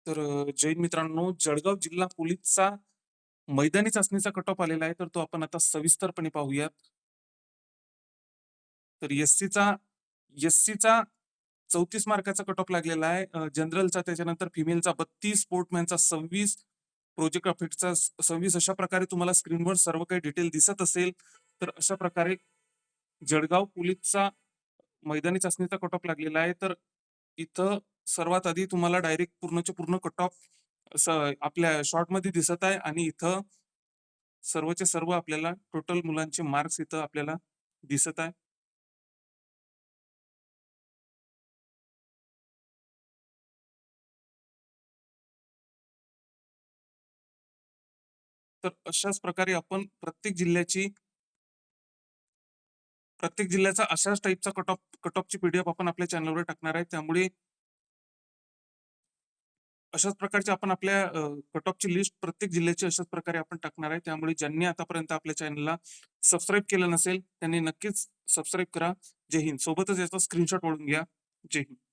तर जैन मित्रांनो, जळगाव जिल्हा पोलीसचा मैदानी चाचणीचा कट ऑफ आलेला आहे, तर तो आपण आता सविस्तरपणे पाहूयात. तर एस-सीचा 34 मार्काचा कट ऑफ लागलेला आहे. जनरलचा, त्याच्यानंतर फिमेलचा 32, स्पोर्टमॅनचा 26, प्रोजेक्ट ऑफिसरचा 26. अशा प्रकारे तुम्हाला स्क्रीनवर सर्व काही डिटेल दिसत असेल. तर अशा प्रकारे जळगाव पोलीसचा मैदानी चाचणीचा कट ऑफ लागलेला आहे. तर इथं सर्वात आधी तुम्हाला डायरेक्ट पूर्णच्या पूर्ण कट ऑफ आपल्या शॉर्टमध्ये दिसत आहे आणि इथं सर्वचे सर्व आपल्याला टोटल मुलांचे मार्क्स इथं आपल्याला दिसत आहे. तर अशाच प्रकारे आपण प्रत्येक जिल्ह्याचा अशाच टाईपचा कट ऑफची पीडीएफ आपण आपल्या चॅनलवर टाकणार आहे. त्यामुळे अशाच प्रकारची आपण आपल्या कट ऑफची लिस्ट प्रत्येक जिल्ह्याची अशाच प्रकारे आपण टाकणार आहे. त्यामुळे ज्यांनी आतापर्यंत आपल्या चॅनलला सबस्क्राईब केलं नसेल, त्यांनी नक्कीच सबस्क्राईब करा. जय हिंद. सोबतच याचा स्क्रीनशॉट ओढून घ्या. जय हिंद.